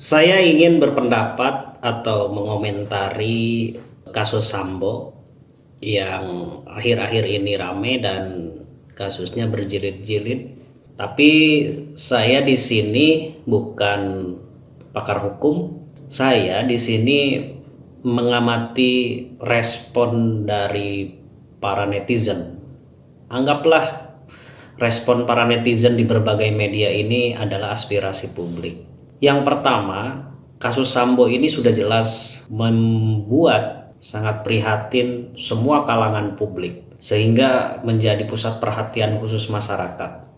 Saya ingin berpendapat atau mengomentari kasus Sambo yang akhir-akhir ini rame dan kasusnya berjilid-jilid. Tapi saya di sini bukan pakar hukum. Saya di sini mengamati respon dari para netizen. Anggaplah respon para netizen di berbagai media ini adalah aspirasi publik. Yang pertama, kasus Sambo ini sudah jelas membuat sangat prihatin semua kalangan publik, sehingga menjadi pusat perhatian khusus masyarakat.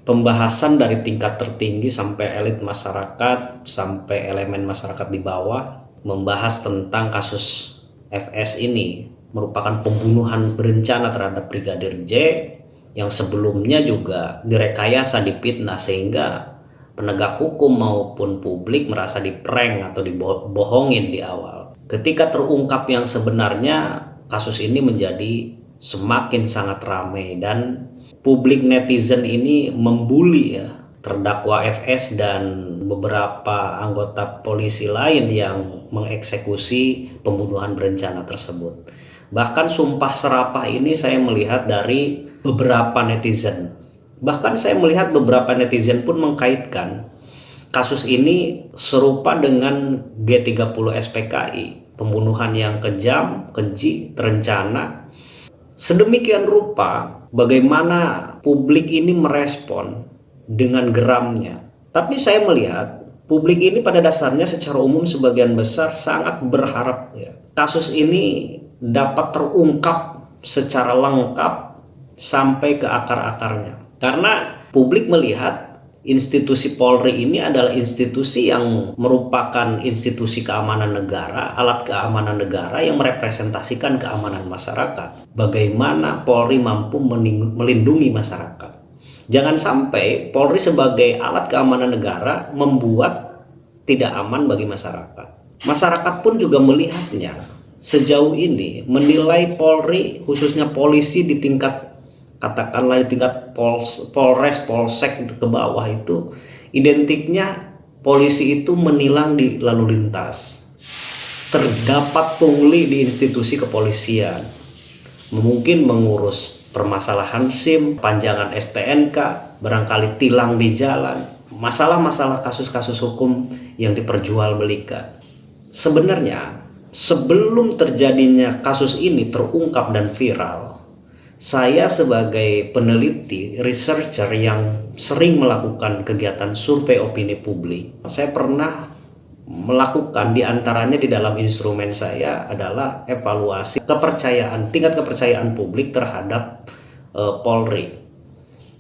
Pembahasan dari tingkat tertinggi sampai elit masyarakat, sampai elemen masyarakat di bawah, membahas tentang kasus FS ini merupakan pembunuhan berencana terhadap Brigadir J yang sebelumnya juga direkayasa, dipitnah, sehingga penegak hukum maupun publik merasa diprank atau dibohongin di awal. Ketika terungkap yang sebenarnya, kasus ini menjadi semakin sangat ramai dan publik netizen ini membuli terdakwa FS dan beberapa anggota polisi lain yang mengeksekusi pembunuhan berencana tersebut. Bahkan sumpah serapah ini saya melihat dari beberapa netizen. Bahkan saya melihat beberapa netizen pun mengkaitkan kasus ini serupa dengan G30 SPKI, pembunuhan yang kejam, keji, terencana. Sedemikian rupa bagaimana publik ini merespon dengan geramnya. Tapi saya melihat publik ini pada dasarnya secara umum sebagian besar sangat berharap kasus ini dapat terungkap secara lengkap sampai ke akar-akarnya. Karena publik melihat institusi Polri ini adalah institusi yang merupakan institusi keamanan negara, alat keamanan negara yang merepresentasikan keamanan masyarakat. Bagaimana Polri mampu melindungi masyarakat. Jangan sampai Polri sebagai alat keamanan negara membuat tidak aman bagi masyarakat. Masyarakat pun juga melihatnya. Sejauh ini menilai Polri, khususnya polisi di tingkat katakanlah di tingkat Polres, Polsek ke bawah itu identiknya polisi itu menilang di lalu lintas. Terdapat pungli di institusi kepolisian, mungkin mengurus permasalahan SIM, panjangan STNK, barangkali tilang di jalan, masalah-masalah kasus-kasus hukum yang diperjualbelikan. Sebenarnya sebelum terjadinya kasus ini terungkap dan viral, saya sebagai peneliti, researcher yang sering melakukan kegiatan survei opini publik, saya pernah melakukan diantaranya di dalam instrumen saya adalah evaluasi kepercayaan, tingkat kepercayaan publik terhadap Polri.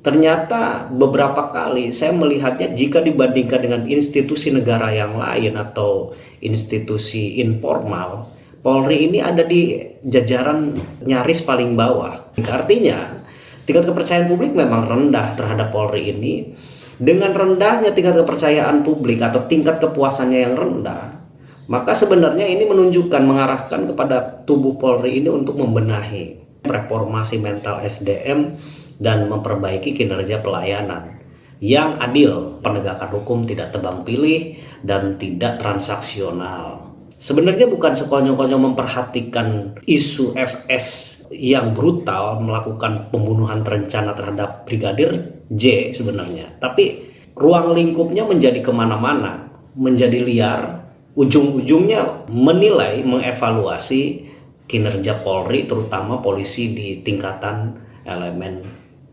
Ternyata beberapa kali saya melihatnya jika dibandingkan dengan institusi negara yang lain atau institusi informal, Polri ini ada di jajaran nyaris paling bawah. Artinya tingkat kepercayaan publik memang rendah terhadap Polri ini. Dengan rendahnya tingkat kepercayaan publik atau tingkat kepuasannya yang rendah, maka sebenarnya ini menunjukkan, mengarahkan kepada tubuh Polri ini untuk membenahi, reformasi mental SDM dan memperbaiki kinerja pelayanan yang adil, penegakan hukum tidak tebang pilih dan tidak transaksional. Sebenarnya bukan sekonyong-konyong memperhatikan isu FS yang brutal melakukan pembunuhan terencana terhadap Brigadir J sebenarnya, tapi ruang lingkupnya menjadi kemana-mana, menjadi liar, ujung-ujungnya menilai, mengevaluasi kinerja Polri, terutama polisi di tingkatan elemen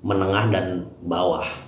menengah dan bawah.